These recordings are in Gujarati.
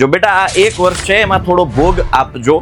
જો બેટા આ એક વર્ષ છે એમાં થોડો ભોગ આપજો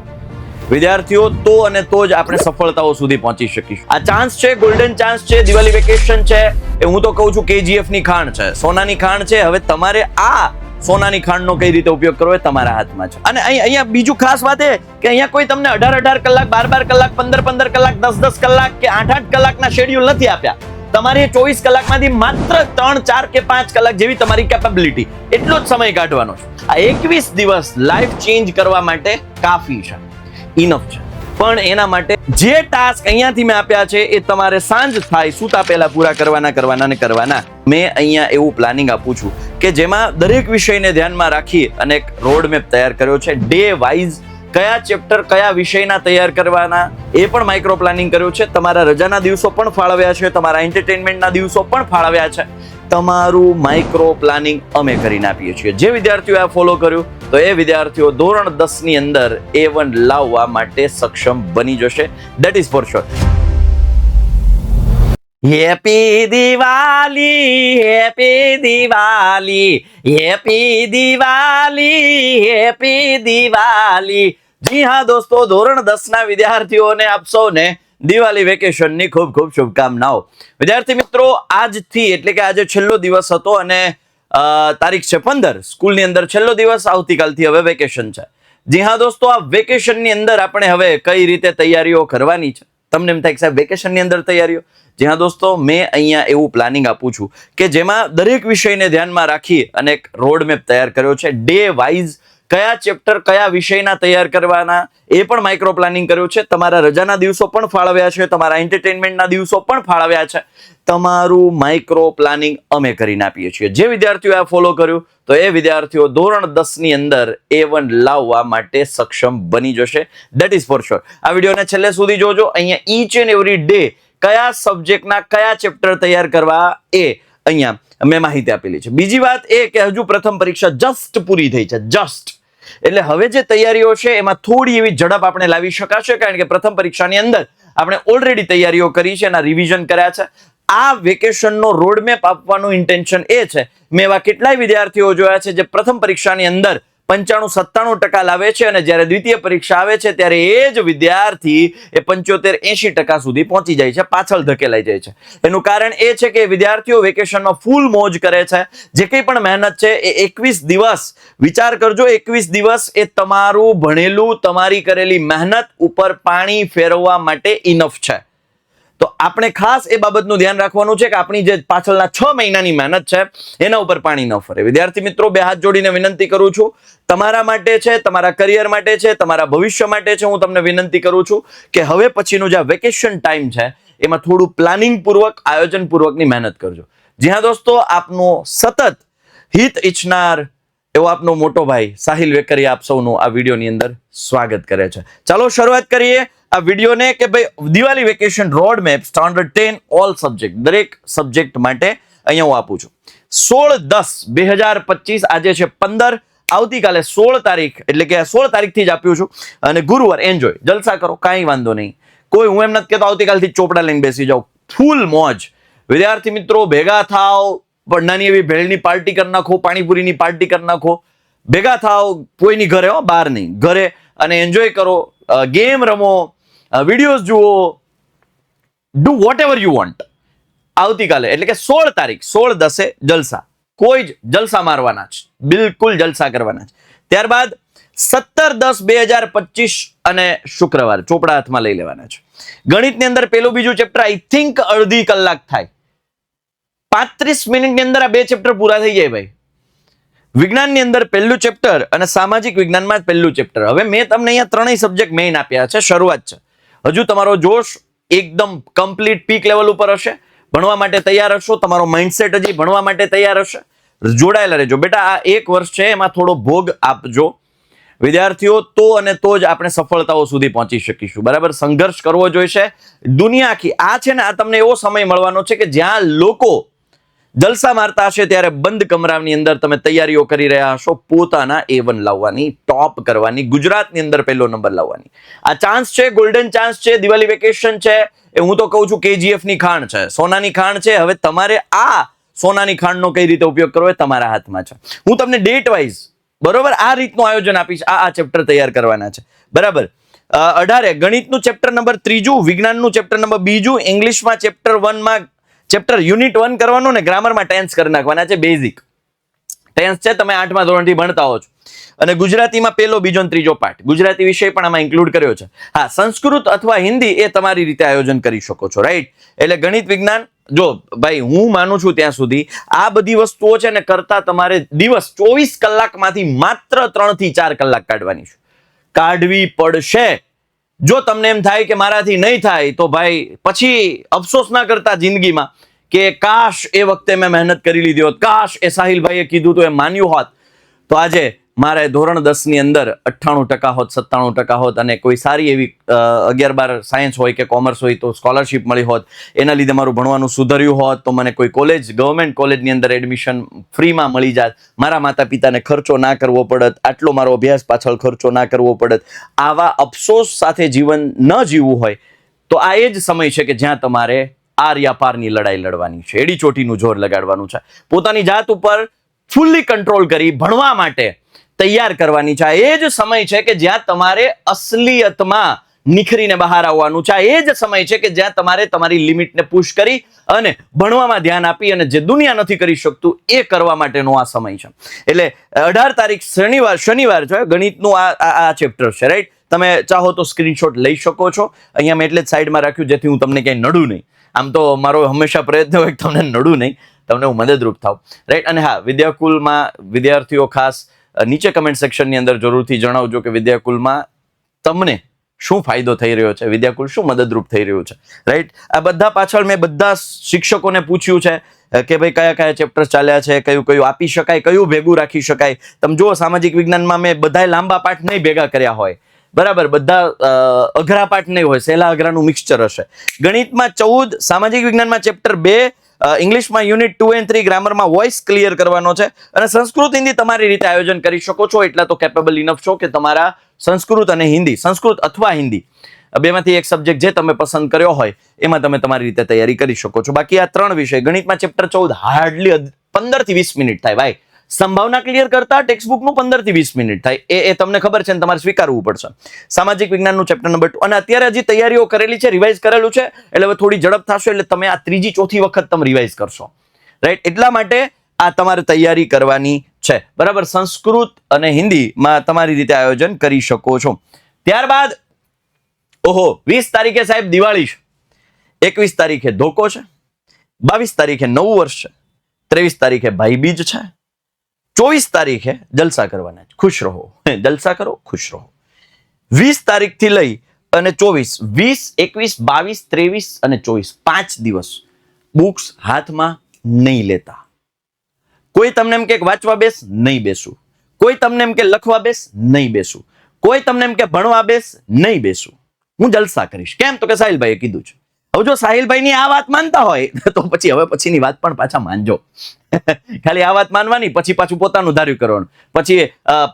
વિદ્યાર્થીઓ, તો અને તો જ આપણે સફળતાઓ સુધી પહોંચી શકીશું. આ ચાન્સ છે, ગોલ્ડન ચાન્સ છે, દિવાળી વેકેશન છે, એ હું તો કહું છું KGF ની ખાણ છે, સોનાની ખાણ છે. હવે તમારે આ સોનાની ખાંડનો કઈ રીતે ઉપયોગ કરવો એ તમારા હાથમાં છે. અને અહીંયા બીજું ખાસ વાત એ કે અહીંયા કોઈ તમને 18 કલાક, 12 કલાક, 15 કલાક, 10 કલાક કે 8 કલાકના શેડ્યુલ નથી આપ્યા. તમારે 24 કલાકમાંથી માત્ર 3, 4 કે 5 કલાક જેવી તમારી કેપેબિલિટી એટલો જ સમય કાઢવાનો છે. આ 21 દિવસ લાઈફ ચેન્જ કરવા માટે કાફી છે, ઇનફ છે. પણ એના માટે જે ટાસ્ક અહીંયાથી મેં આપ્યા છે એ તમારે સાંજ થાય સૂતા પહેલા પૂરા કરવાના. મેં અહીંયા એવું પ્લાનિંગ આપું છું કે જેમાં દરેક વિષયને ધ્યાનમાં રાખી અને એક રોડ મેપ તૈયાર કર્યો છે. ડે વાઇઝ કયા ચેપ્ટર કયા વિષયના તૈયાર કરવાના એ પણ માઇક્રો પ્લાનિંગ કર્યું છે. તમારા રજાના દિવસો પણ ફાળવ્યા છે, તમારા એન્ટરટેનમેન્ટના દિવસો પણ ફાળવ્યા છે. તમારું માઇક્રો પ્લાનિંગ અમે કરીને આપીએ છીએ. જે વિદ્યાર્થીઓ આ ફોલો કર્યું તો એ વિદ્યાર્થીઓ ધોરણ 10 ની અંદર A1 લાવવા માટે સક્ષમ બની જશે. That is for sure. Happy Diwali, happy Diwali, happy Diwali, happy Diwali. જી હા દોસ્તો, ધોરણ 10 ના વિદ્યાર્થીઓને આપ સૌને દિવાળી વેકેશનની ખૂબ ખૂબ શુભકામનાઓ. વિદ્યાર્થી મિત્રો, આજથી એટલે કે આજે છેલ્લો દિવસ હતો અને તારીખ છે 15, સ્કૂલની અંદર છેલ્લો દિવસ. આવતીકાલથી હવે વેકેશન છે. જી હા દોસ્તો, આ વેકેશનની અંદર આપણે હવે કઈ રીતે તૈયારીઓ કરવાની છે? તમને એમ થાય કે સાહેબ વેકેશનની અંદર તૈયારીઓ? જી હા દોસ્તો, મેં અહીંયા એવું પ્લાનિંગ આપું છું કે જેમાં દરેક વિષયને ધ્યાનમાં રાખી અને એક રોડ મેપ તૈયાર કર્યો છે. ડે વાઇઝ કયા ચેપ્ટર કયા વિષયના તૈયાર કરવાના એ પણ માઇક્રો પ્લાનિંગ કર્યું છે. તમારા રજાના દિવસો પણ ફાળવ્યા છે, તમારા એન્ટરટેનમેન્ટના દિવસો પણ ફાળવ્યા છે. તમારું માઇક્રો પ્લાનિંગ અમે કરીને આપીએ છીએ. જે વિદ્યાર્થીઓ આ ફોલો કર્યું તો એ વિદ્યાર્થીઓ ધોરણ 10 ની અંદર A1 લાવવા માટે સક્ષમ બની જશે. That is for sure. આ વિડીયોને છેલ્લે સુધી જોજો. અહીંયા ઈચ એન્ડ એવરી ડે કયા સબ્જેક્ટના કયા ચેપ્ટર તૈયાર કરવા એ અહીંયા મેં માહિતી આપેલી છે. બીજી વાત એ કે હજુ પ્રથમ પરીક્ષા જસ્ટ પૂરી થઈ છે, જસ્ટ. એટલે હવે જે તૈયારીઓ છે એમાં થોડી એવી ઝડપ આપણે લાવી શકાશે, કારણ કે પ્રથમ પરીક્ષાની અંદર આપણે ઓલરેડી તૈયારીઓ કરી છે, એના રિવિઝન કર્યા છે. આ વેકેશનનો રોડમેપ આપવાનું ઇન્ટેન્શન એ છે. મેં એવા કેટલાય વિદ્યાર્થીઓ જોયા છે જે પ્રથમ પરીક્ષાની અંદર 95-97% લાવે છે અને જ્યારે દ્વિતીય પરીક્ષા આવે છે ત્યારે એ જ વિદ્યાર્થી એ 75-80% સુધી પહોંચી જાય છે, પાછળ ધકેલાઈ જાય છે. એનું કારણ એ છે કે વિદ્યાર્થીઓ વેકેશનમાં ફૂલ મોજ કરે છે. જે કંઈ પણ મહેનત છે એ 21 દિવસ, વિચાર કરજો, 21 દિવસ એ તમારું ભણેલું, તમારી કરેલી મહેનત ઉપર પાણી ફેરવવા માટે ઇનફ છે. તો આપણે ખાસ એ બાબતનું ધ્યાન રાખવાનું છે કે આપણી જે પાછળના 6 મહિનાની મહેનત છે એના ઉપર પાણી ન ફરે. વિદ્યાર્થી મિત્રો, બે હાથ જોડીને વિનંતી કરું છું, તમારા માટે છે, તમારા કરિયર માટે છે, તમારા ભવિષ્ય માટે છે, હું તમને વિનંતી કરું છું કે હવે પછીનું જે વેકેશન ટાઈમ છે એમાં થોડું પ્લાનિંગ પૂર્વક, આયોજન પૂર્વકની મહેનત કરજો. જી હા દોસ્તો, આપનો સતત હિત ઈચ્છનાર એવો આપનો મોટો ભાઈ સાહિલ વેકરિયા આપ સૌનું આ વિડીયોની અંદર સ્વાગત કરે છે. ચાલો શરૂઆત કરીએ આ વિડીયોને કે ભાઈ Diwali vacation road map standard 10 all subject, દરેક સબ્જેક્ટ માટે અહીંયા હું આપું છું. 16/10/2025, આજે છે 15, આવતીકાલે 16 તારીખ, એટલે કે 16 તારીખથી જ આપ્યું છું. અને ગુરુવાર એન્જોય, જલસા કરો, કાંઈ વાંધો નહીં. કોઈ હું એમ નથી કહેતો આવતીકાલથી ચોપડા લઈને બેસી જાઓ, ફૂલ મોજ. વિદ્યાર્થી મિત્રો, ભેગા થાવ, પણ નાની એવી ભેળની પાર્ટી કરી નાખો, પાણીપુરીની પાર્ટી કરી નાખો, ભેગા થાવ કોઈની ઘરે, બહાર નહીં, ઘરે, અને એન્જોય કરો, ગેમ રમો, વિડીયોઝ જુઓ, do vote ever you want. આવતીકાલે એટલે કે 16 તારીખ 16/10 જલસા, કોઈ જ જલસા મારવાના છે, બિલકુલ જલસા કરવાના છે. ત્યારબાદ 17/10/2025 અને શુક્રવાર ચોપડા હાથમાં લઈ લેવાના છે. ગણિતની અંદર પેલું બીજું ચેપ્ટર આઈ થિંક અડધી કલાક થાય, 35 મિનિટની અંદર આ બે ચેપ્ટર પૂરા થઈ જાય ભાઈ. વિજ્ઞાનની અંદર પહેલું ચેપ્ટર અને સામાજિક વિજ્ઞાનમાં પહેલું ચેપ્ટર. હવે મેં તમને અહીંયા ત્રણેય સબ્જેક્ટ મેઇન આપ્યા છે, શરૂઆત છે. હજુ તમારો જોશ એકદમ કમ્પ્લીટ પીક લેવલ ઉપર હશે, ભણવા માટે તૈયાર હશો, તમારો માઇન્ડસેટ હજી ભણવા માટે તૈયાર હશે, જોડાયેલા રહેજો. બેટા આ એક વર્ષ છે એમાં થોડો ભોગ આપજો વિદ્યાર્થીઓ, તો અને તો જ આપણે સફળતાઓ સુધી પહોંચી શકીશું. બરાબર, સંઘર્ષ કરવો જોઈશે. દુનિયા આખી આ છે ને, આ તમને એવો સમય મળવાનો છે કે જ્યાં લોકો જલસા મારતા હશે ત્યારે બંધ કમરાની અંદર તમે તૈયારીઓ કરી રહ્યા હશો પોતાના A1 લાવવાની, ટોપ કરવાની, ગુજરાતની અંદર પહેલો નંબર લાવવાની. આ ચાન્સ છે, ગોલ્ડન ચાન્સ છે, દિવાળી વેકેશન છે, એ હું તો કહું છું KGF ની ખાણ છે, સોનાની ખાણ છે. હવે તમારે આ સોનાની ખાંડનો કઈ રીતે ઉપયોગ કરવો એ તમારા હાથમાં છે. હું તમને ડેટ વાઇઝ બરોબર, આ રીતનું આયોજન આપીશ. આ ચેપ્ટર તૈયાર કરવાના છે. બરાબર. 18 ગણિતનું ચેપ્ટર નંબર 3, વિજ્ઞાનનું ચેપ્ટર નંબર 2, ઇંગ્લિશમાં ચેપ્ટર 1 માં ચેપ્ટર યુનિટ 1 કરવાનું ને ગ્રામરમાં ટેન્સ કરી નાખવાના છે. બેઝિક ટેન્સ છે, તમે 8મા ધોરણથી ભણતા હો છો. અને ગુજરાતીમાં પહેલો, બીજો અને ત્રીજો પાઠ, ગુજરાતી વિષય પણ આમાં ઇન્ક્લુડ કર્યો છે. હા, સંસ્કૃત અથવા હિન્દી એ તમારી રીતે આયોજન કરી શકો છો, રાઈટ. એટલે ગણિત, વિજ્ઞાન, જો ભાઈ હું માનું છું ત્યાં સુધી આ બધી વસ્તુઓ છે ને કરતા તમારે દિવસ 24 કલાકમાંથી માત્ર 3 થી 4 કલાક કાઢવાની છે. કાઢવી પડશે. જો તમને એમ થાય કે મારાથી નહીં થાય તો ભાઈ પછી અફસોસ ના કરતા જિંદગીમાં કે કાશ એ વખતે મેં મહેનત કરી લીધી હોત, કાશ એ સાહિલભાઈએ કીધું તો એ માન્યું હોત, તો આજે મારે ધોરણ 10 ની અંદર 98% હોત, 97% હોત, અને કોઈ સારી એવી 11-12 સાયન્સ હોય કે કોમર્સ હોય તો સ્કોલરશિપ મળી હોત, એના લીધે મારું ભણવાનું સુધર્યું હોત, તો મને કોઈ કોલેજ, ગવર્મેન્ટ કોલેજની અંદર એડમિશન ફ્રીમાં મળી જાત, મારા માતા પિતાને ખર્ચો ના કરવો પડત, આટલો મારો અભ્યાસ પાછળ ખર્ચો ના કરવો પડત. આવા અફસોસ સાથે જીવન ન જીવવું હોય તો આ એ જ સમય છે કે જ્યાં તમારે આર્યાપારની લડાઈ લડવાની છે, એડી ચોટીનું જોર લગાડવાનું છે, પોતાની જાત ઉપર ફૂલ્લી કંટ્રોલ કરી ભણવા માટે તૈયાર કરવાની છે. એ જ સમય છે કે જ્યાં તમારે અસલિયતમાં નિખરીને બહાર આવવાનું છે. એ જ સમય છે કે જ્યાં તમારે તમારી લિમિટને પુશ કરી અને ભણવામાં ધ્યાન આપી અને જે દુનિયા નથી કરી શકતું એ કરવા માટેનો આ સમય છે. એટલે 18 તારીખ શનિવાર છે, ગણિતનું આ ચેપ્ટર છે, રાઈટ. તમે ચાહો તો સ્ક્રીનશોટ લઈ શકો છો. અહીંયા મેં એટલે જ સાઈડમાં રાખ્યું જેથી હું તમને ક્યાંય નડું નહીં. આમ તો મારો હંમેશા પ્રયત્ન હોય કે તમને નડું નહીં, તમને હું મદદરૂપ થાઉં, રાઈટ. અને હા, વિદ્યાકુલમાં વિદ્યાર્થીઓ ખાસ નીચે કમેન્ટ સેક્શનની અંદર જરૂરથી જણાવજો કે વિદ્યાકુલમાં તમને શું ફાયદો થઈ રહ્યો છે, વિદ્યાકુલ શું મદદરૂપ થઈ રહ્યું છે, રાઈટ. આ બધા પાછળ મેં બધા શિક્ષકોને પૂછ્યું છે કે ભાઈ કયા કયા ચેપ્ટર ચાલ્યા છે, કયું કયું આપી શકાય, કયું ભેગું રાખી શકાય. તમે જુઓ, સામાજિક વિજ્ઞાનમાં મેં બધાય લાંબા પાઠ નહીં ભેગા કર્યા હોય, બરાબર, બધા અઘરા પાઠ નહીં હોય, સહેલા અઘરાનું મિક્સચર હશે. ગણિતમાં 14, સામાજિક વિજ્ઞાનમાં ચેપ્ટર 2, ઇંગ્લિશમાં યુનિટ 2 અને 3, ગ્રામરમાં વોઇસ ક્લિયર કરવાનો છે. અને સંસ્કૃત હિન્દી તમારી રીતે આયોજન કરી શકો છો, એટલા તો કેપેબલ ઇનફ છો કે તમારા સંસ્કૃત અને હિન્દી, સંસ્કૃત અથવા હિન્દી બેમાંથી એક સબ્જેક્ટ જે તમે પસંદ કર્યો હોય એમાં તમે તમારી રીતે તૈયારી કરી શકો છો. બાકી આ 3 વિષય, ગણિતમાં ચેપ્ટર 14 હાર્ડલી 15 થી 20 મિનિટ થાય ભાઈ. સંભાવના ક્લિયર કરતા ટેક્સ્ટબુકનું 15 થી 20 મિનિટ થાય, એ તમને ખબર છે ને તમારે સ્વીકારવું પડશે. સામાજિક વિજ્ઞાનનું ચેપ્ટર નંબર 2, અને અત્યારે હજી તૈયારીઓ કરેલી છે, રિવાઇઝ કરેલું છે, એટલે હવે થોડી ઝડપ થશે, એટલે તમે આ 3જી 4થી વખત તમે રિવાઇઝ કરશો, રાઈટ. એટલા માટે આ તમારે તૈયારી કરવાની છે, બરાબર. સંસ્કૃત અને હિન્દીમાં તમારી રીતે આયોજન કરી શકો છો. ત્યારબાદ 20 તારીખે સાહેબ દિવાળી છે, 21 તારીખે ધોકો છે, 22 તારીખે નવું વર્ષ છે, 23 તારીખે ભાઈબીજ છે, 24 તારીખે જલસા કરવાના છે. ખુશ રહો, જલસા કરો, ખુશ રહો. 20 તારીખથી લઈ અને 24, 20, 21, 22, 23 અને 24, 5 દિવસ બુક્સ હાથમાં નહીં લેતા. કોઈ તમને એમ કે વાંચવા બેસ, નહીં બેસું. કોઈ તમને એમ કે લખવા બેસ, નહીં બેસું. કોઈ તમને એમ કે ભણવા બેસ, નહીં બેસું. હું જલસા કરીશ. કેમ? તો કે સાહિલભાઈએ કીધું છે. હવે જો સાહિલભાઈની આ વાત માનતા હોય તો પછી હવે પછીની વાત પણ પાછા માનજો. ખાલી આ વાત માનવાની, પછી પાછું પોતાનું ધાર્યું કરવાનું. પછી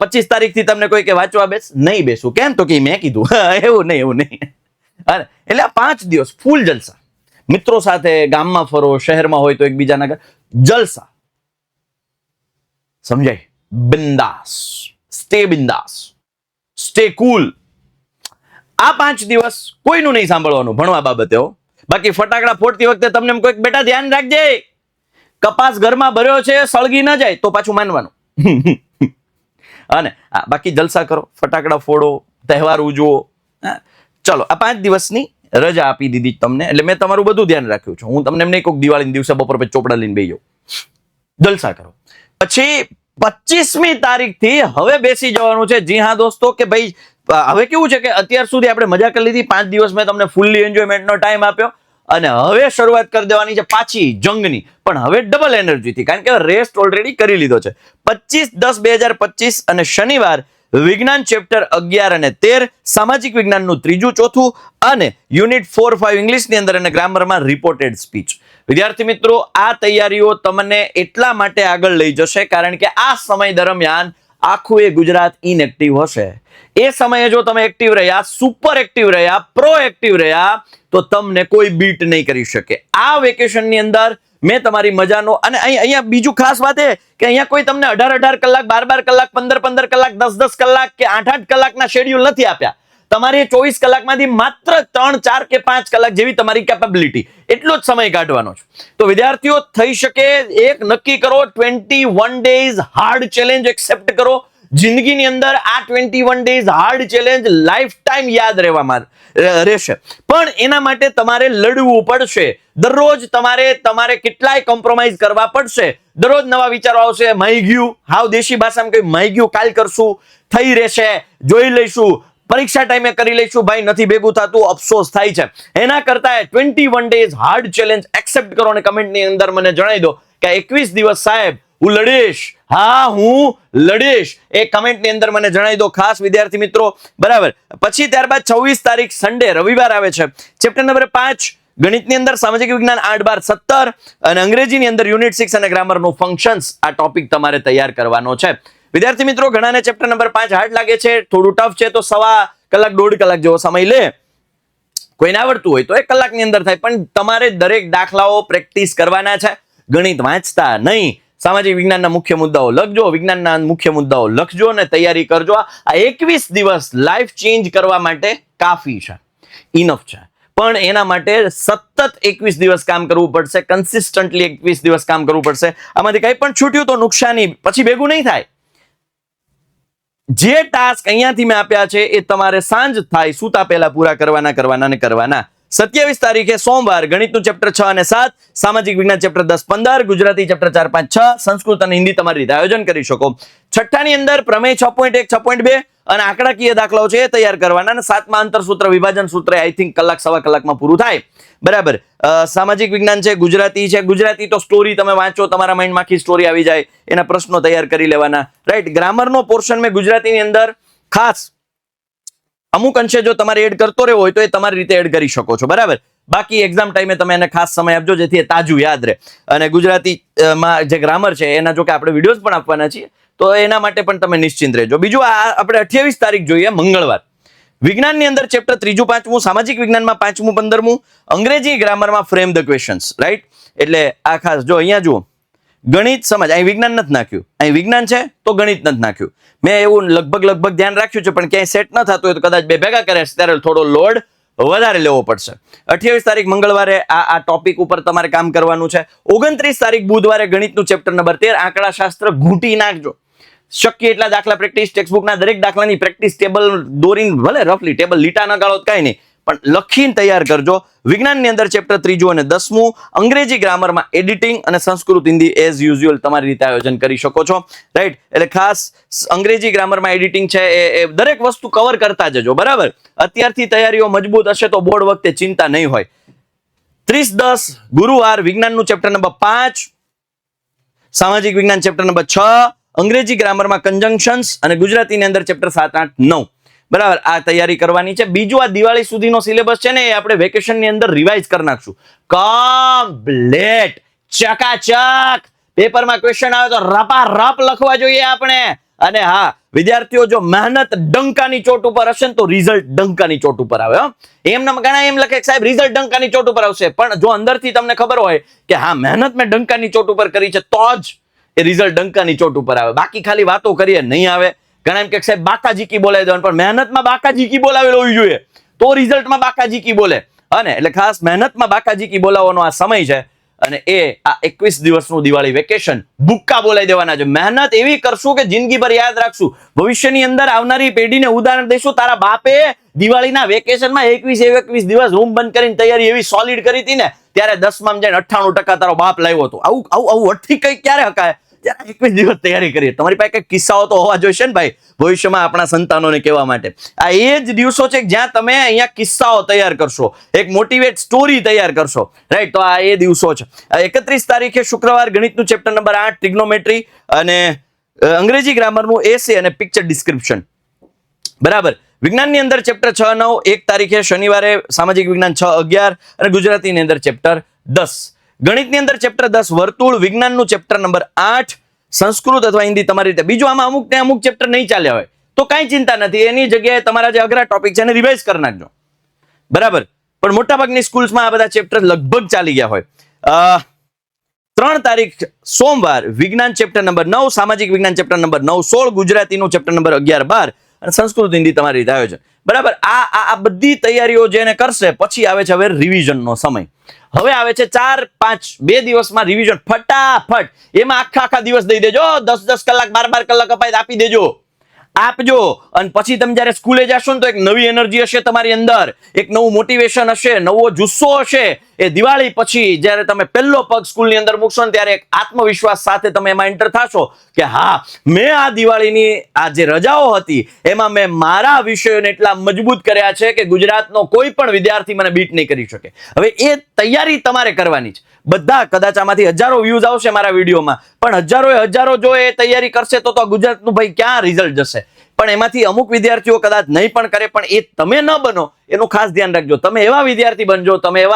25 તારીખથી તમને કોઈ કે વાંચવા બેસ, નહીં બેસું. કેમ? તો કે મેં કીધું. એવું નહીં. એટલે આ 5 દિવસ ફૂલ જલસા. મિત્રો સાથે ગામમાં ફરો, શહેરમાં હોય તો એકબીજાના ઘર, જલસા. સમજાય? બિંદાસ, સ્ટે બિંદાસ, સ્ટે કુલ. આ 5 દિવસ કોઈનું નહીં સાંભળવાનું ભણવા બાબતે હો. બાકી ફટાકડા ફોડતી વખતે તમને કોઈક બેટા ધ્યાન રાખજે, કપાસ ઘરમાં ભર્યો છે, સળગી ન જાય તો પાછું માનવાનું. અને બાકી જલસા કરો, ફટાકડા ફોડો, તહેવાર ઉજવો. ચલો, આ 5 દિવસની રજા આપી દીધી તમને, એટલે મેં તમારું બધું ધ્યાન રાખ્યું છે. હું તમને એમ નહીં કહું દિવાળીના દિવસે બપોર પછી ચોપડા લઈને બેસી જાઓ. જલસા કરો. પછી 25મી તારીખથી હવે બેસી જવાનું છે. જી હા દોસ્તો, કે ભાઈ હવે કેવું છે કે અત્યાર સુધી આપણે મજા કરી લીધી, 5 દિવસ મેં તમને ફૂલ્લી એન્જોયમેન્ટનો ટાઈમ આપ્યો, અને હવે શરૂઆત કરી દેવાની છે પાછી જંગની, પણ હવે ડબલ એનર્જીથી, કારણ કે રેસ્ટ ઓલરેડી કરી લીધો છે. 25/10/2025 અને શનિવાર વિજ્ઞાન ચેપ્ટર 11 અને 13, સામાજિક વિજ્ઞાનનું 3, 4 અને યુનિટ 4, 5 ઇંગ્લિશની અંદર અને ગ્રામરમાં રિપોર્ટેડ સ્પીચ. વિદ્યાર્થી મિત્રો, આ તૈયારીઓ તમને એટલા માટે આગળ લઈ જશે કારણ કે આ સમય દરમિયાન આખું એ ગુજરાત ઇનએક્ટિવ હશે. એ સમયે જો તમે એક્ટિવ રહ્યા, સુપર એક્ટિવ રહ્યા, પ્રો એક્ટિવ રહ્યા, તો તમને કોઈ બીટ નહીં કરી શકે. આ વેકેશનની અંદર મેં તમારી મજાનો અને અહીંયા બીજું ખાસ વાત એ કે અહીંયા કોઈ તમને 18 કલાક 12 કલાક 15 કલાક 10 કલાક કે 8 કલાકના શેડ્યુલ નથી આપ્યા. તમારે 24 કલાકમાંથી માત્ર 3 4 કે 5 કલાક જેવી તમારી કેપેબિલિટી એટલો જ સમય કાઢવાનો છે. તો વિદ્યાર્થીઓ થઈ શકે એક નક્કી કરો 21 ડેઝ હાર્ડ ચેલેન્જ એક્સેપ્ટ કરો. જિંદગીની અંદર આ 21 days hard challenge life time યાદ રહેશે. પણ એના માટે તમારે લડવું પડશે. દરરોજ તમારે કેટલાય કોમ્પ્રોમાઇઝ કરવા પડશે. દરરોજ નવા વિચારો આવશે. માઈ ગયું, હાવ દેશી ભાષામાં કહ્યું, માઈ ગયું, કાલ કરશું, થઈ રહેશે, જોઈ લઈશું, પરીક્ષા ટાઈમે કરી લઈશું, ભાઈ નથી ભેગું થતું, અફસોસ થાય છે. એના કરતા 21 ડેઝ હાર્ડ ચેલેન્જ એક્સેપ્ટ કરો અને કમેન્ટની અંદર મને જણાવી દો કે 21 દિવસ સાહેબ હું લડીશ. હા, હું લડીશ. એ કમેન્ટની અંદર મને જણાવી દો ખાસ વિદ્યાર્થી મિત્રો. બરાબર. પછી ત્યારબાદ 26 તારીખ સન્ડે રવિવાર આવે છે. ચેપ્ટર નંબર 5 ગણિતની અંદર સામાજિક વિજ્ઞાન 8 12 17 અને અંગ્રેજીની અંદર યુનિટ 6 અને ગ્રામરનું ફંક્શન્સ આ ટોપિક તમારે તૈયાર કરવાનો છે. વિદ્યાર્થી મિત્રો ઘણાને ચેપ્ટર નંબર 5 હાર્ડ લાગે છે, થોડું ટફ છે, તો સવા કલાક 1.5 કલાક જેવો સમય લે. કોઈને આવડતું હોય તો 1 કલાકની અંદર થાય. પણ તમારે દરેક દાખલાઓ પ્રેક્ટિસ કરવાના છે. ગણિત વાંચતા નહીં. સામાજિક વિજ્ઞાનના મુખ્ય મુદ્દાઓ લખજો, વિજ્ઞાનના મુખ્ય મુદ્દાઓ લખજો અને તૈયારી કરજો. આ 21 દિવસ લાઈફ ચેન્જ કરવા માટે કાફી છે, ઇનફ છે. પણ એના માટે સતત 21 દિવસ કામ કરવું પડશે, કન્સિસ્ટન્ટલી 21 દિવસ કામ કરવું પડશે. આમાંથી કંઈ પણ છૂટ્યું તો નુકસાની, પછી ભેગું નહીં થાય. જે ટાસ્ક અહીંયાથી મેં આપ્યા છે એ તમારે સાંજ થાય સૂતા પહેલા પૂરા કરવાના. 27 તારીખે સોમવાર ગણિતનું ચેપ્ટર 6 અને 7, સામાજિક વિજ્ઞાન ચેપ્ટર 10 15, ગુજરાતી ચેપ્ટર 4 5 6, સંસ્કૃત અને હિન્દી તમારી રીતે આયોજન કરી શકો. છઠ્ઠાની અંદર પ્રમેય 6.1 6.2 અને આંકડાકીય દાખલાઓ છે એ તૈયાર કરવાના. અને 7માં આંતરસૂત્ર વિભાજન સૂત્ર આઈ થિંક કલાક સવા કલાકમાં પૂરું થાય. બરાબર. સામાજિક વિજ્ઞાન છે, ગુજરાતી તો સ્ટોરી તમે વાંચો, તમારા માઇન્ડમાં આખી સ્ટોરી આવી જાય, એના પ્રશ્નો તૈયાર કરી લેવાના. રાઈટ. ગ્રામરનો પોર્શન મેં ગુજરાતીની અંદર ખાસ અમુક અંશે જો તમારે એડ કરતો રહેવો હોય તો એ તમારી રીતે એડ કરી શકો છો. બરાબર. બાકી એક્ઝામ ટાઈમે તમે એને ખાસ સમય આપજો જેથી એ તાજું યાદ રહે. અને ગુજરાતીમાં જે ગ્રામર છે એના જો કે આપણે વિડીયોઝ પણ આપવાના છીએ તો એના માટે પણ તમે નિશ્ચિંત રહેજો. બીજું આપણે 28 તારીખ જોઈએ મંગળવાર. વિજ્ઞાનની અંદર ચેપ્ટર 3 5મું, સામાજિક વિજ્ઞાનમાં 5મું 15મું, અંગ્રેજી ગ્રામરમાં ફ્રેમ ધ ક્વેશ્ચન્સ. રાઈટ. એટલે આ ખાસ જો અહીંયા જુઓ, ગણિત સમજ, અહીં વિજ્ઞાન નથી નાખ્યું, અહીં વિજ્ઞાન છે તો ગણિત નથી નાખ્યું. મેં એવું લગભગ ધ્યાન રાખ્યું છે, પણ ક્યાંય સેટ ન થતું હોય તો કદાચ બે ભેગા કરે ત્યારે થોડો લોડ વધારે લેવો પડશે. 28 તારીખ મંગળવારે આ ટોપિક ઉપર તમારે કામ કરવાનું છે. 29 તારીખ બુધવારે ગણિતનું ચેપ્ટર નંબર 13, આંકડાશાસ્ત્ર ઘૂંટી નાખજો. શક્ય એટલા દાખલા પ્રેક્ટિસ, ટેક્સ્ટબુકના દરેક દાખલાની પ્રેક્ટિસ ટેબલ દોરીને, ભલે રફલી ટેબલ લીટા ન ગાળો કાંઈ નહીં, પણ લખીને તૈયાર કરજો. વિજ્ઞાનની અંદર ચેપ્ટર 3 અને 10મું, અંગ્રેજી ગ્રામરમાં એડિટિંગ અને સંસ્કૃત હિન્દી એઝ યુઝ્યુઅલ તમારી રીતે આયોજન કરી શકો છો. રાઈટ. એટલે ખાસ અંગ્રેજી ગ્રામરમાં એડિટિંગ છે એ દરેક વસ્તુ કવર કરતા જજો. બરાબર. અત્યારથી તૈયારીઓ મજબૂત હશે તો બોર્ડ વખતે ચિંતા નહીં હોય. 30-10 ગુરુવાર વિજ્ઞાનનું ચેપ્ટર નંબર 5, સામાજિક વિજ્ઞાન ચેપ્ટર નંબર 6, અંગ્રેજી ગ્રામરમાં કન્જંક્શન્સ અને ગુજરાતીની અંદર ચેપ્ટર 7 8 9. બરાબર. આ તૈયારી કરવાની છે. બીજું આ દિવાળી સુધીનો સિલેબસ છે ને એ આપણે વેકેશનની અંદર રિવાઇઝ કરી નાખશું. કમ્પ્લીટ ચકાચક. પેપરમાં ક્વેશ્ચન આવે તો રપારપ લખવા જોઈએ આપણે. અને હા વિદ્યાર્થીઓ, જો મહેનત ડંકાની ચોટ ઉપર હશે ને તો રિઝલ્ટ ડંકાની ચોટ ઉપર આવે. એમને ઘણા એમ લખે કે સાહેબ રિઝલ્ટ ડંકાની ચોટ ઉપર આવશે, પણ જો અંદરથી તમને ખબર હોય કે હા મહેનત મેં ડંકાની ચોટ ઉપર કરી છે તો જ એ રિઝલ્ટ ડંકાની ચોટ ઉપર આવે. બાકી ખાલી વાતો કરીએ નહીં આવે. ઘણા એમ કે સાહેબ બાકાજીકી બોલાવી દેવાનું, પણ મહેનતમાં બાકાજીકી બોલાવેલો હોવી જોઈએ તો રિઝલ્ટમાં બાકાજીકી બોલે. અને એટલે ખાસ મહેનતમાં બાકાજીકી બોલાવવાનો આ સમય છે. અને એ આ 21 દિવસનું દિવાળી વેકેશન બુક્કા બોલાવી દેવાના છે. મહેનત એવી કરશું કે જિંદગીભર યાદ રાખશું. ભવિષ્યની અંદર આવનારી પેઢીને ઉદાહરણ દઈશું. તારા બાપે દિવાળીના વેકેશનમાં 21 દિવસ રૂમ બંધ કરીને તૈયારી એવી સોલિડ કરી હતી ને, ત્યારે 10માં જઈને 98% તારો બાપ લાવ્યો હતો. આવું અઠી કઈ ક્યારે હકાય? 21 દિવસ તૈયારી કરીએ. તમારી પાસે કઈ કિસ્સાઓ તો હોવા જોઈશે ને ભાઈ, ભવિષ્યમાં આપણા સંતાનોને કહેવા માટે. આ એ જ દિવસો છે જ્યાં તમે અહીંયા કિસ્સાઓ તૈયાર કરશો, એક મોટિવેટ સ્ટોરી તૈયાર કરશો. રાઈટ. તો આ એ દિવસો છે. 31 તારીખે શુક્રવાર ગણિતનું ચેપ્ટર નંબર 8 ટ્રિગ્નોમેટ્રી અને અંગ્રેજી ગ્રામરનું એસે અને પિક્ચર ડિસ્ક્રિપ્શન. બરાબર. વિજ્ઞાનની અંદર ચેપ્ટર 6 9, 1 તારીખે શનિવારે સામાજિક વિજ્ઞાન 6 11 અને ગુજરાતીની અંદર ચેપ્ટર 10. ગણિતની અંદર ચેપ્ટર 10 વર્તુળ, વિજ્ઞાનનું ચેપ્ટર નંબર 8 સંસ્કૃત અથવા હિન્દી તમારી રીતે. બીજું આમાં અમુક ચેપ્ટર નહીં ચાલ્યા હોય તો કાંઈ ચિંતા નથી. એની જગ્યાએ તમારા જે અઘરા ટોપિક છે એને રિવાઇઝ કરી નાખજો. બરાબર. પણ મોટાભાગની સ્કૂલ્સમાં આ બધા ચેપ્ટર લગભગ ચાલી ગયા હોય. 3 તારીખ સોમવાર વિજ્ઞાન ચેપ્ટર નંબર 9, સામાજિક વિજ્ઞાન ચેપ્ટર નંબર 9, 16 ગુજરાતીનું ચેપ્ટર નંબર 11, 12 અને સંસ્કૃત હિન્દી તમારી રીતે આયોજન. બરાબર. આ બધી તૈયારીઓ જેને કરશે પછી આવે છે હવે રિવિઝનનો સમય. હવે આવે છે 4, 5, 2 દિવસમાં રિવિઝન ફટાફટ. એમાં આખા દિવસ દઈ દેજો. 10 કલાક 12 કલાક અપાય આપી દેજો, આપજો. અને પછી તમે જ્યારે સ્કૂલે જશો ને તો એક નવી એનર્જી હશે તમારી અંદર, એક નવું મોટિવેશન હશે, નવો જુસ્સો હશે. એ દિવાળી પછી જ્યારે તમે પહેલો પગ સ્કૂલની અંદર મૂકશો ને ત્યારે એક આત્મવિશ્વાસ સાથે તમે એમાં એન્ટર થશો કે હા, મેં આ દિવાળીની આ જે રજાઓ હતી એમાં મેં મારા વિષયોને એટલા મજબૂત કર્યા છે કે ગુજરાતનો કોઈ પણ વિદ્યાર્થી મને બીટ નહીં કરી શકે. હવે એ તૈયારી તમારે કરવાની છે. બધા કદાચ આમાંથી હજારો વ્યૂઝ આવશે મારા વિડીયોમાં, પણ હજારો જો એ તૈયારી કરશે તો ગુજરાતનું ભાઈ ક્યાં રિઝલ્ટ જશે. પણ એમાંથી અમુક વિદ્યાર્થીઓ કદાચ નહીં પણ કરે, પણ એ તમે ન બનો એનું ખાસ ધ્યાન રાખજો. તમે એવા વિદ્યાર્થી બનજો, તમે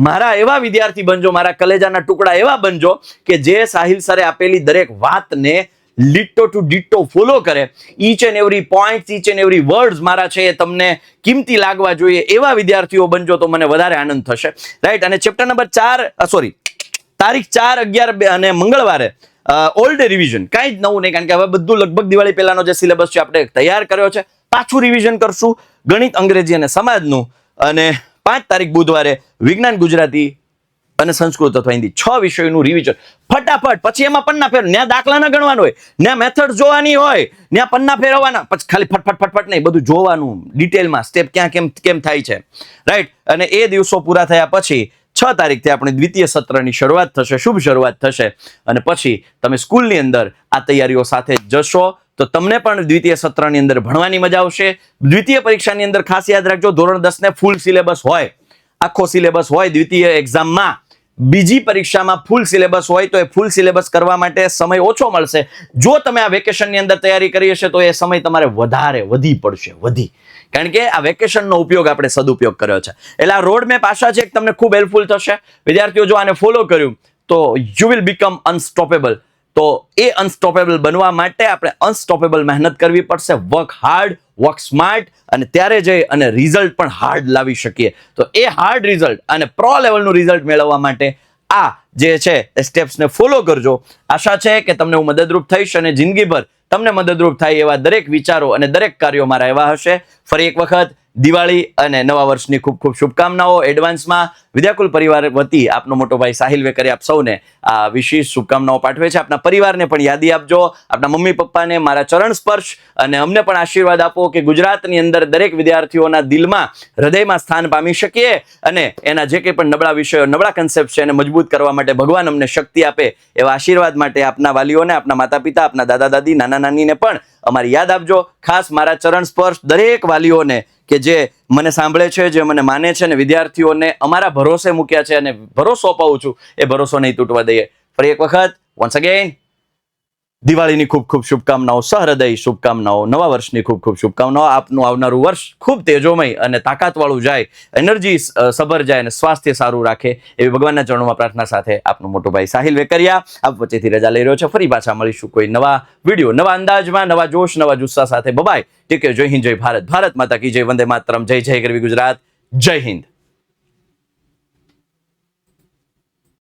મારા એવા વિદ્યાર્થી બનજો, મારા કલેજાના ટુકડા એવા બનજો કે જે સાહિલ સરે આપેલી દરેક વાતને લિટો ટુ ડિટો ફોલો કરે. Each and every point, each and every words મારા છે એ તમને કિંમતી લાગવા જોઈએ. એવા વિદ્યાર્થીઓ બનજો તો મને વધારે આનંદ થશે. રાઈટ. અને ચેપ્ટર નંબર 4 તારીખ 4, 11 અને મંગળવારે ઓલ ડે રિવિઝન. કાંઈ જ નવું નહીં, કારણ કે હવે બધું લગભગ દિવાળી પહેલાનો જે સિલેબસ છે આપણે તૈયાર કર્યો છે. પાછું રિવિઝન કરશું ગણિત, અંગ્રેજી અને સમાજનું. અને 5 તારીખ બુધવારે વિજ્ઞાન, ગુજરાતી અને સંસ્કૃત અથવા હિન્દી 6 વિષયોનું રિવિઝન ફટાફટ. પછી એમાં પન્ના ફેર, ત્યાં દાખલા ન ગણવાનું હોય, ત્યાં મેથડ જોવાની હોય, ત્યાં પન્ના ફેરવવાના, પછી ખાલી ફટફટ નહીં, બધું જોવાનું ડિટેલમાં, સ્ટેપ ક્યાં કેમ થાય છે. રાઈટ. અને એ દિવસો પૂરા થયા પછી 6 તારીખથી આપણે દ્વિતીય સત્રની શરૂઆત થશે, શુભ શરૂઆત થશે. અને પછી તમે સ્કૂલની અંદર આ તૈયારીઓ સાથે જશો તો તમને પણ દ્વિતીય સત્રની અંદર ભણવાની મજા આવશે. દ્વિતીય પરીક્ષાની અંદર ખાસ યાદ રાખજો, ધોરણ 10 ને ફૂલ સિલેબસ હોય, આખો સિલેબસ હોય દ્વિતીય એક્ઝામમાં. બીજી પરીક્ષામાં ફૂલ સિલેબસ હોય તો એ ફૂલ સિલેબસ કરવા માટે સમય ઓછો મળશે. જો તમે આ વેકેશનની અંદર તૈયારી કરી હશે તો એ સમય તમારે વધી પડશે. કારણ કે આ વેકેશનનો ઉપયોગ આપણે સદુપયોગ કર્યો છે. એટલે આ રોડ મેપ આશા છે કે તમને ખૂબ હેલ્પફુલ થશે. વિદ્યાર્થીઓ જો આને ફોલો કર્યું તો યુ વિલ બીકમ અનસ્ટોપેબલ. તો એ અનસ્ટોપેબલ બનવા માટે આપણે અનસ્ટોપેબલ મહેનત કરવી પડશે. વર્ક હાર્ડ, વર્ક સ્માર્ટ, અને ત્યારે જઈ અને રિઝલ્ટ પણ હાર્ડ લાવી શકીએ. તો એ હાર્ડ રિઝલ્ટ અને પ્રો લેવલનું રિઝલ્ટ મેળવવા માટે આ જે છે એ સ્ટેપ્સને ફોલો કરજો. આશા છે કે તમને હું મદદરૂપ થઈશ અને જિંદગીભર તમને મદદરૂપ થાય એવા દરેક વિચારો અને દરેક કાર્યો મારા એવા હશે. ફરી એક વખત દિવાળી અને નવા વર્ષની ખૂબ ખૂબ શુભકામનાઓ એડવાન્સમાં. વિદ્યાકુલ પરિવાર વતી આપનો મોટો ભાઈ સાહિલ વેકરી આપ સૌને આ વિશેષ શુભકામનાઓ પાઠવે છે. આપના પરિવારને પણ યાદી આપજો, આપના મમ્મી પપ્પાને મારા ચરણ સ્પર્શ, અને અમને પણ આશીર્વાદ આપો કે ગુજરાતની અંદર દરેક વિદ્યાર્થીઓના દિલમાં, હૃદયમાં સ્થાન પામી શકીએ. અને એના જે કંઈ પણ નબળા વિષયો, નબળા કન્સેપ્ટ છે એને મજબૂત કરવા માટે ભગવાન અમને શક્તિ આપે. એવા આશીર્વાદ માટે આપના વાલીઓને, આપના માતા પિતા, આપના દાદા દાદી, નાના નાનીને પણ અમારી યાદ આપજો. ખાસ મારા ચરણ સ્પર્શ દરેક વાલીઓને કે જે મને સાંભળે છે, જે મને માને છે, અને વિદ્યાર્થીઓને અમારા ભરોસે મૂક્યા છે અને ભરોસો અપાવું છું, એ ભરોસો નહીં તૂટવા દઈએ. ફરી એક વખત વન્સ અગેન દિવાળીની ખૂબ ખૂબ શુભકામનાઓ, સહૃદય શુભકામનાઓ, નવા વર્ષની ખૂબ ખૂબ શુભકામનાઓ. આપનું આવનારું વર્ષ ખૂબ તેજોમય અને તાકાતવાળું જાય, એનર્જી સભર જાય અને સ્વાસ્થ્ય સારું રાખે એવી ભગવાનના ચરણોમાં પ્રાર્થના સાથે આપનો મોટો ભાઈ સાહિલ વેકરિયા આપ વચ્ચેથી રજા લઈ રહ્યો છે. ફરી પાછા મળીશું કોઈ નવા વિડીયો, નવા અંદાજમાં, નવા જોશ, નવા જુસ્સા સાથે. બાય. Take care. જય હિન્દ, જય ભારત. ભારત માતા કી જય. વંદે માતરમ. જય જય ગરવી ગુજરાત. જય હિન્દ.